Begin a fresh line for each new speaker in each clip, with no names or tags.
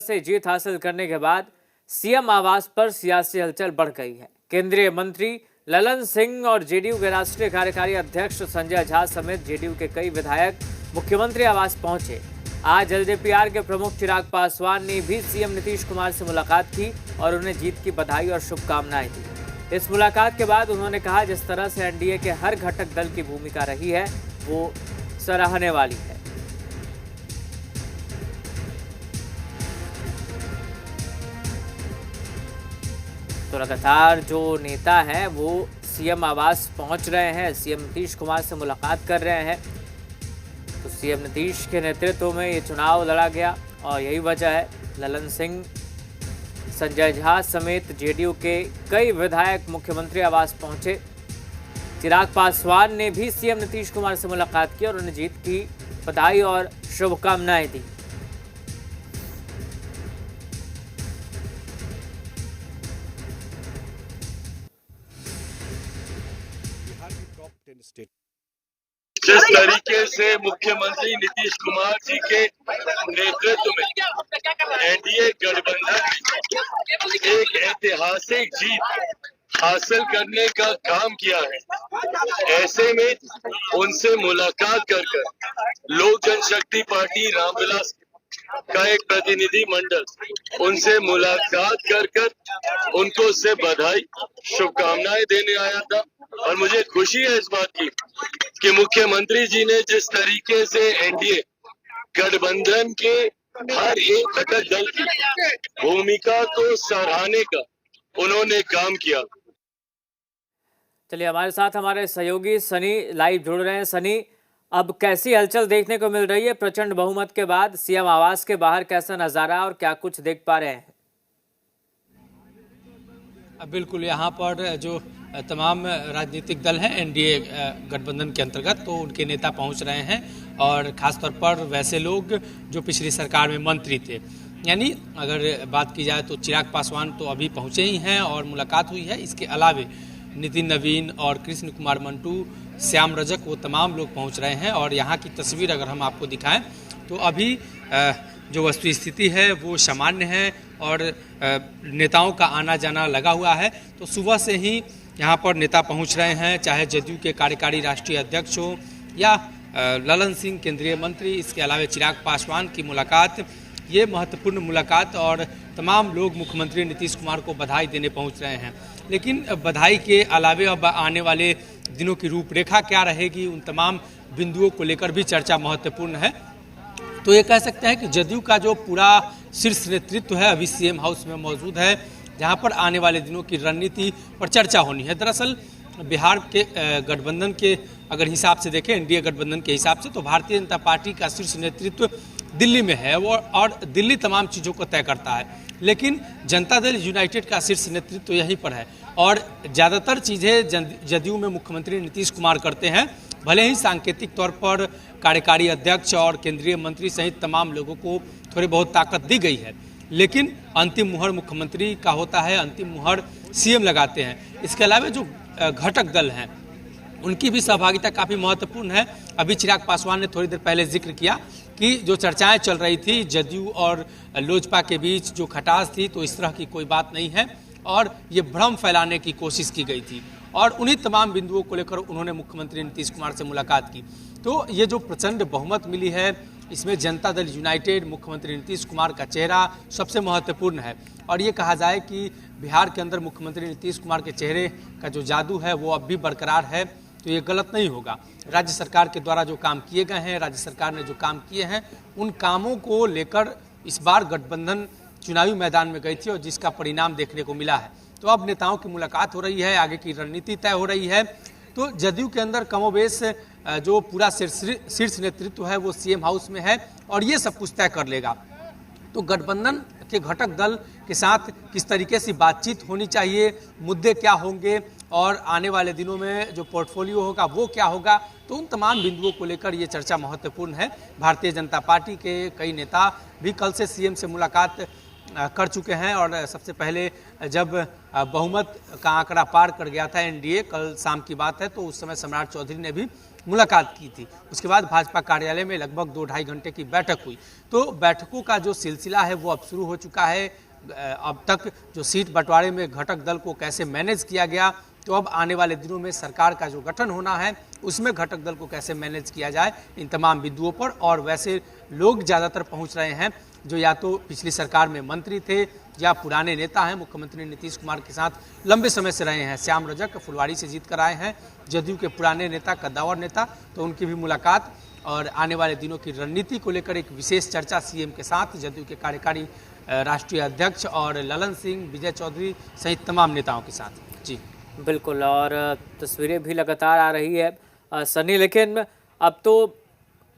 से जीत हासिल करने के बाद सीएम आवास पर सियासी हलचल बढ़ गई है। केंद्रीय मंत्री ललन सिंह और जेडीयू के राष्ट्रीय कार्यकारी अध्यक्ष संजय झा समेत जेडीयू के कई विधायक मुख्यमंत्री आवास पहुंचे। आज एलजेपीआर के प्रमुख चिराग पासवान ने भी सीएम नीतीश कुमार से मुलाकात की और उन्हें जीत की बधाई और शुभकामनाएं दी। इस मुलाकात के बाद उन्होंने कहा, जिस तरह से एनडीए के हर घटक दल की भूमिका रही है वो सराहने वाली है। तो लगातार जो नेता है वो सीएम आवास पहुंच रहे हैं, सीएम नीतीश कुमार से मुलाकात कर रहे हैं। तो सीएम नीतीश के नेतृत्व में ये चुनाव लड़ा गया और यही वजह है ललन सिंह, संजय झा समेत जेडीयू के कई विधायक मुख्यमंत्री आवास पहुंचे। चिराग पासवान ने भी सीएम नीतीश कुमार से मुलाकात की और उन्हें जीत की बधाई और शुभकामनाएं दी।
जिस तरीके से मुख्यमंत्री नीतीश कुमार जी के नेतृत्व में एनडीए गठबंधन ने एक ऐतिहासिक जीत हासिल करने का काम किया है, ऐसे में उनसे मुलाकात कर लोक जनशक्ति पार्टी रामविलास का एक प्रतिनिधि मंडल उनसे मुलाकात कर उनको से बधाई शुभकामनाएं देने आया था। और मुझे खुशी है इस बात की कि मुख्यमंत्री जी ने जिस तरीके से एनडीए गठबंधन के हर एक घटक दल की भूमिका को सराहने का उन्होंने काम किया।
चलिए, हमारे साथ हमारे सहयोगी सनी लाइव जुड़ रहे हैं। सनी, अब कैसी हलचल देखने को मिल रही है? प्रचंड बहुमत के बाद सीएम आवास के बाहर कैसा नजारा और क्या कुछ देख पा रहे हैं?
बिल्कुल, यहाँ पर जो तमाम राजनीतिक दल हैं एनडीए गठबंधन के अंतर्गत, तो उनके नेता पहुँच रहे हैं और ख़ासतौर पर वैसे लोग जो पिछली सरकार में मंत्री थे। यानी अगर बात की जाए तो चिराग पासवान तो अभी पहुँचे ही हैं और मुलाकात हुई है। इसके अलावे नितिन नवीन और कृष्ण कुमार मंटू, श्याम रजक, वो तमाम लोग पहुंच रहे हैं। और यहाँ की तस्वीर अगर हम आपको दिखाएं तो अभी जो वस्तु स्थिति है वो सामान्य है और नेताओं का आना जाना लगा हुआ है। तो सुबह से ही यहाँ पर नेता पहुँच रहे हैं, चाहे जदयू के कार्यकारी राष्ट्रीय अध्यक्ष हो या ललन सिंह केंद्रीय मंत्री, इसके अलावा चिराग पासवान की मुलाकात, ये महत्वपूर्ण मुलाकात और तमाम लोग मुख्यमंत्री नीतीश कुमार को बधाई देने पहुंच रहे हैं। लेकिन बधाई के अलावे अब आने वाले दिनों की रूपरेखा क्या रहेगी, उन तमाम बिंदुओं को लेकर भी चर्चा महत्वपूर्ण है। तो ये कह सकते हैं कि जदयू का जो पूरा शीर्ष नेतृत्व है अभी सीएम हाउस में मौजूद है, जहां पर आने वाले दिनों की रणनीति पर चर्चा होनी है। दरअसल बिहार के गठबंधन के अगर हिसाब से देखें, एनडीए गठबंधन के हिसाब से, तो भारतीय जनता पार्टी का शीर्ष नेतृत्व दिल्ली में है वो, और दिल्ली तमाम चीज़ों को तय करता है। लेकिन जनता दल यूनाइटेड का शीर्ष नेतृत्व यहीं पर है और ज़्यादातर चीज़ें जदयू में मुख्यमंत्री नीतीश कुमार करते हैं। भले ही सांकेतिक तौर पर कार्यकारी अध्यक्ष और केंद्रीय मंत्री सहित तमाम लोगों को थोड़ी बहुत ताकत दी गई है, लेकिन अंतिम मुहर मुख्यमंत्री का होता है, अंतिम मुहर सीएम लगाते हैं। इसके अलावा जो घटक दल हैं उनकी भी सहभागिता काफ़ी महत्वपूर्ण है। अभी चिराग पासवान ने थोड़ी देर पहले जिक्र किया कि जो चर्चाएं चल रही थी जदयू और लोजपा के बीच, जो खटास थी, तो इस तरह की कोई बात नहीं है और ये भ्रम फैलाने की कोशिश की गई थी। और उन्हीं तमाम बिंदुओं को लेकर उन्होंने मुख्यमंत्री नीतीश कुमार से मुलाकात की। तो ये जो प्रचंड बहुमत मिली है, इसमें जनता दल यूनाइटेड, मुख्यमंत्री नीतीश कुमार का चेहरा सबसे महत्वपूर्ण है। और ये कहा जाए कि बिहार के अंदर मुख्यमंत्री नीतीश कुमार के चेहरे का जो जादू है वो अब भी बरकरार है, तो ये गलत नहीं होगा। राज्य सरकार के द्वारा जो काम किए गए हैं, राज्य सरकार ने जो काम किए हैं, उन कामों को लेकर इस बार गठबंधन चुनावी मैदान में गई थी और जिसका परिणाम देखने को मिला है। तो अब नेताओं की मुलाकात हो रही है, आगे की रणनीति तय हो रही है। तो जदयू के अंदर कमोबेश जो पूरा शीर्ष नेतृत्व है वो सीएम हाउस में है और ये सब कुछ तय कर लेगा। तो गठबंधन के घटक दल के साथ किस तरीके से बातचीत होनी चाहिए, मुद्दे क्या होंगे और आने वाले दिनों में जो पोर्टफोलियो होगा वो क्या होगा, तो उन तमाम बिंदुओं को लेकर ये चर्चा महत्वपूर्ण है। भारतीय जनता पार्टी के कई नेता भी कल से सीएम से मुलाकात कर चुके हैं। और सबसे पहले जब बहुमत का आंकड़ा पार कर गया था एनडीए, कल शाम की बात है, तो उस समय सम्राट चौधरी ने भी मुलाकात की थी। उसके बाद भाजपा कार्यालय में लगभग 2-2.5 घंटे की बैठक हुई। तो बैठकों का जो सिलसिला है वो अब शुरू हो चुका है। अब तक जो सीट बंटवारे में घटक दल को कैसे मैनेज किया गया, तो अब आने वाले दिनों में सरकार का जो गठन होना है उसमें घटक दल को कैसे मैनेज किया जाए, इन तमाम बिंदुओं पर। और वैसे लोग ज़्यादातर पहुंच रहे हैं जो या तो पिछली सरकार में मंत्री थे या पुराने नेता हैं, मुख्यमंत्री नीतीश कुमार के साथ लंबे समय से रहे हैं। श्याम रजक फुलवाड़ी से जीत कर आए हैं, जदयू के पुराने नेता, कद्दावर नेता, तो उनकी भी मुलाकात और आने वाले दिनों की रणनीति को लेकर एक विशेष चर्चा सीएम के साथ, जदयू के कार्यकारी राष्ट्रीय अध्यक्ष और ललन सिंह, विजय चौधरी सहित तमाम नेताओं के साथ। जी
बिल्कुल, और तस्वीरें भी लगातार आ रही है सनी, लेकिन अब तो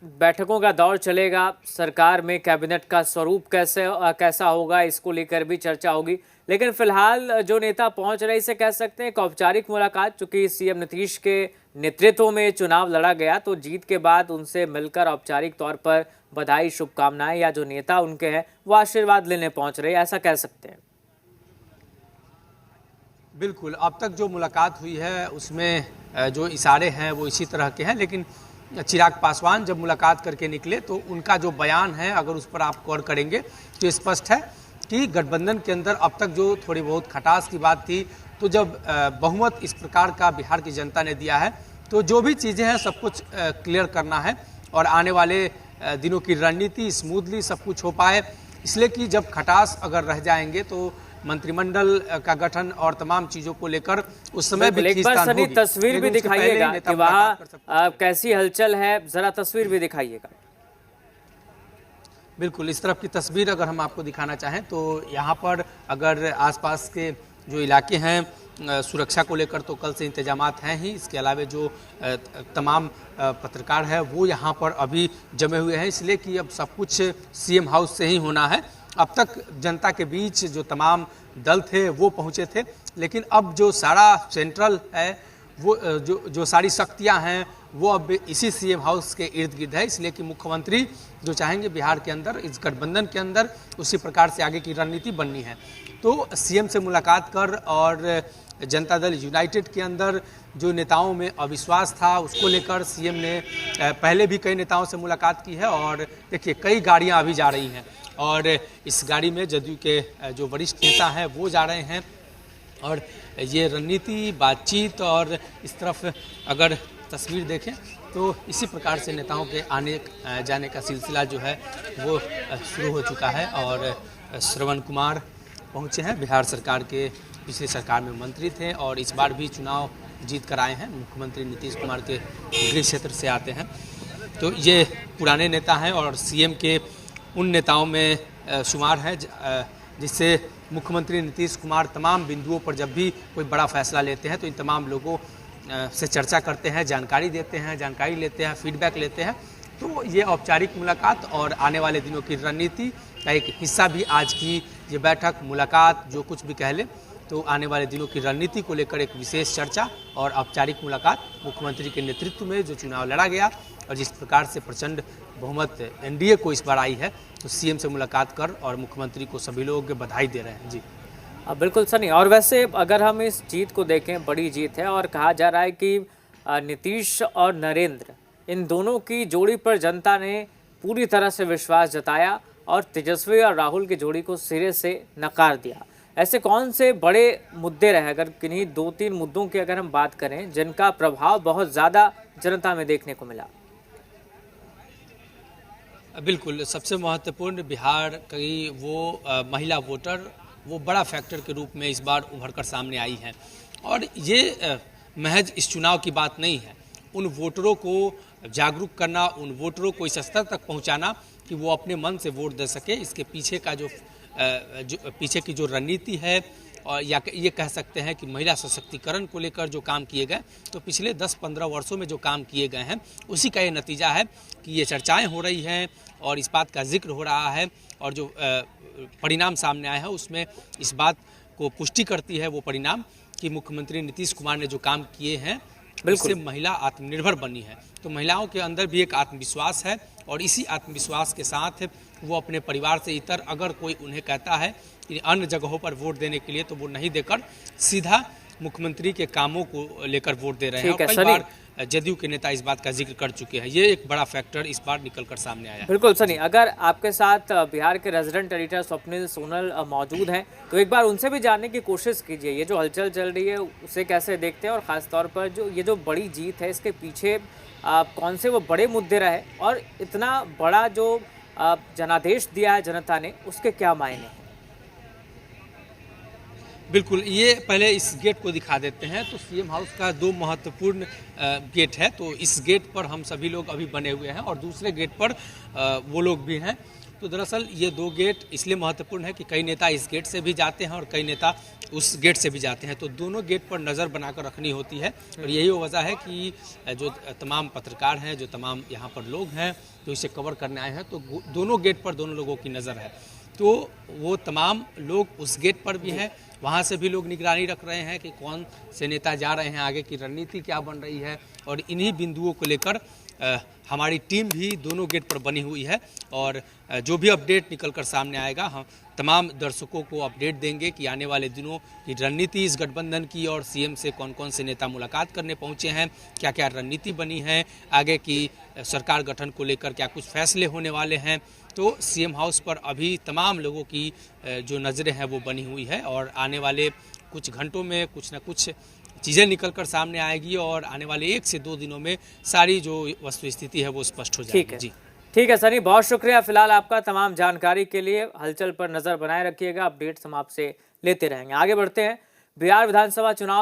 बैठकों का दौर चलेगा। सरकार में कैबिनेट का स्वरूप कैसा होगा, इसको लेकर भी चर्चा होगी। लेकिन फिलहाल जो नेता पहुंच रहे, इसे कह सकते हैं एक औपचारिक मुलाकात, चूंकि सीएम नीतीश के नेतृत्व में चुनाव लड़ा गया, तो जीत के बाद उनसे मिलकर औपचारिक तौर पर बधाई, शुभकामनाएं, या जो नेता उनके हैं वो आशीर्वाद लेने पहुंच रहे, ऐसा कह सकते हैं।
बिल्कुल, अब तक जो मुलाकात हुई है उसमें जो इशारे हैं वो इसी तरह के हैं। लेकिन चिराग पासवान जब मुलाकात करके निकले तो उनका जो बयान है, अगर उस पर आप गौर करेंगे तो स्पष्ट है कि गठबंधन के अंदर अब तक जो थोड़ी बहुत खटास की बात थी, तो जब बहुमत इस प्रकार का बिहार की जनता ने दिया है, तो जो भी चीज़ें हैं सब कुछ क्लियर करना है और आने वाले दिनों की रणनीति स्मूथली सब कुछ हो पाए। इसलिए कि जब खटास अगर रह जाएंगे तो मंत्रिमंडल का गठन और तमाम चीजों को लेकर उस समय भी
एक बार सनी तस्वीर भी दिखाइएगा कि वहाँ कैसी हलचल है, जरा तस्वीर भी दिखाइएगा।
बिल्कुल, इस तरफ की तस्वीर अगर हम आपको दिखाना चाहें तो यहाँ पर अगर आसपास के जो इलाके हैं सुरक्षा को लेकर तो कल से इंतजामात हैं ही। इसके अलावा जो तमाम पत्रकार है वो यहाँ पर अभी जमे हुए हैं, इसलिए कि अब सब कुछ सीएम हाउस से ही होना है। अब तक जनता के बीच जो तमाम दल थे वो पहुँचे थे, लेकिन अब जो सारा सेंट्रल है वो जो सारी शक्तियाँ हैं वो अब इसी सीएम हाउस के इर्द गिर्द है। इसलिए कि मुख्यमंत्री जो चाहेंगे बिहार के अंदर, इस गठबंधन के अंदर, उसी प्रकार से आगे की रणनीति बननी है। तो सीएम से मुलाकात कर और जनता दल यूनाइटेड के अंदर जो नेताओं में अविश्वास था उसको लेकर सीएम ने पहले भी कई नेताओं से मुलाकात की है। और देखिए कई गाड़ियां अभी जा रही हैं और इस गाड़ी में जदयू के जो वरिष्ठ नेता हैं वो जा रहे हैं। और ये रणनीति, बातचीत और इस तरफ अगर तस्वीर देखें तो इसी प्रकार से नेताओं के आने जाने का सिलसिला जो है वो शुरू हो चुका है। और श्रवण कुमार पहुंचे हैं, बिहार सरकार के पिछली सरकार में मंत्री थे और इस बार भी चुनाव जीत कर आए हैं, मुख्यमंत्री नीतीश कुमार के गृह क्षेत्र से आते हैं। तो ये पुराने नेता हैं और सीएम के उन नेताओं में शुमार है जिससे मुख्यमंत्री नीतीश कुमार तमाम बिंदुओं पर जब भी कोई बड़ा फैसला लेते हैं तो इन तमाम लोगों से चर्चा करते हैं, जानकारी देते हैं, जानकारी लेते हैं, फीडबैक लेते हैं। तो ये औपचारिक मुलाकात और आने वाले दिनों की रणनीति का एक हिस्सा भी आज की ये बैठक, मुलाकात, जो कुछ भी कह ले, तो आने वाले दिनों की रणनीति को लेकर एक विशेष चर्चा और औपचारिक मुलाकात मुख्यमंत्री के नेतृत्व में जो चुनाव लड़ा गया और जिस प्रकार से प्रचंड बहुमत एनडीए को इस बार आई है, तो सीएम से मुलाकात कर और मुख्यमंत्री को सभी लोग बधाई दे रहे हैं। जी
बिल्कुल सनी, और वैसे अगर हम इस जीत को देखें, बड़ी जीत है और कहा जा रहा है कि नीतीश और नरेंद्र, इन दोनों की जोड़ी पर जनता ने पूरी तरह से विश्वास जताया और तेजस्वी और राहुल की जोड़ी को सिरे से नकार दिया। ऐसे कौन से बड़े मुद्दे रहे, अगर किन्हीं 2-3 मुद्दों की अगर हम बात करें जिनका प्रभाव बहुत ज़्यादा जनता में देखने को मिला?
बिल्कुल, सबसे महत्वपूर्ण बिहार की वो महिला वोटर वो बड़ा फैक्टर के रूप में इस बार उभर कर सामने आई हैं। और ये महज इस चुनाव की बात नहीं है, उन वोटरों को जागरूक करना, उन वोटरों को इस स्तर तक पहुंचाना कि वो अपने मन से वोट दे सके, इसके पीछे का जो पीछे की जो रणनीति है, और या ये कह सकते हैं कि महिला सशक्तिकरण को लेकर जो काम किए गए, तो पिछले 10-15 वर्षों में जो काम किए गए हैं उसी का ये नतीजा है कि ये चर्चाएं हो रही हैं और इस बात का जिक्र हो रहा है। और जो परिणाम सामने आए हैं उसमें इस बात को पुष्टि करती है वो परिणाम कि मुख्यमंत्री नीतीश कुमार ने जो काम किए हैं उससे महिला आत्मनिर्भर बनी है। तो महिलाओं के अंदर भी एक आत्मविश्वास है और इसी आत्मविश्वास के साथ वो अपने परिवार से इतर अगर कोई उन्हें कहता है कि अन्य जगहों पर वोट देने के लिए, तो वो नहीं देकर सीधा मुख्यमंत्री के कामों को लेकर वोट दे रहे हैं।
ठीक है,
और कई
सनी।
बार जदयू के नेता इस बात का जिक्र कर चुके हैं। ये एक बड़ा फैक्टर इस बार निकल कर सामने आया है।
बिल्कुल सनी, अगर आपके साथ बिहार के रेजिडेंट एडिटर स्वप्निल सोनल मौजूद हैं तो एक बार उनसे भी जानने की कोशिश कीजिए, ये जो हलचल चल रही है उसे कैसे देखते हैं, और ख़ासतौर पर जो ये जो बड़ी जीत है इसके पीछे कौन से वो बड़े मुद्दे रहे, और इतना बड़ा जो जनादेश दिया है जनता ने उसके क्या मायने हैं।
बिल्कुल, ये पहले इस गेट को दिखा देते हैं। तो सीएम हाउस का 2 महत्वपूर्ण गेट है, तो इस गेट पर हम सभी लोग अभी बने हुए हैं और दूसरे गेट पर वो लोग भी हैं। तो दरअसल ये 2 गेट इसलिए महत्वपूर्ण है कि कई नेता इस गेट से भी जाते हैं और कई नेता उस गेट से भी जाते हैं, तो दोनों गेट पर नज़र बनाकर रखनी होती है। और यही वो वजह है कि जो तमाम पत्रकार हैं, जो तमाम यहाँ पर लोग हैं जो इसे कवर करने आए हैं, तो दोनों गेट पर दोनों लोगों की नज़र है। तो वो तमाम लोग उस गेट पर भी हैं, वहाँ से भी लोग निगरानी रख रहे हैं कि कौन से नेता जा रहे हैं, आगे की रणनीति क्या बन रही है। और इन्हीं बिंदुओं को लेकर हमारी टीम भी दोनों गेट पर बनी हुई है, और जो भी अपडेट निकल कर सामने आएगा हम तमाम दर्शकों को अपडेट देंगे कि आने वाले दिनों की रणनीति इस गठबंधन की, और सीएम से कौन कौन से नेता मुलाकात करने पहुंचे हैं, क्या क्या रणनीति बनी है, आगे की सरकार गठन को लेकर क्या कुछ फैसले होने वाले हैं। तो सीएम हाउस पर अभी तमाम लोगों की जो नज़रें हैं वो बनी हुई है, और आने वाले कुछ घंटों में कुछ न कुछ चीज़ें निकल कर सामने आएगी, और आने वाले 1 से 2 दिनों में सारी जो वस्तु स्थिति है वो स्पष्ट हो जाएगी। जी
ठीक है सनी, बहुत शुक्रिया फिलहाल आपका तमाम जानकारी के लिए। हलचल पर नजर बनाए रखिएगा, अपडेट्स हम आपसे लेते रहेंगे। आगे बढ़ते हैं। बिहार विधानसभा चुनाव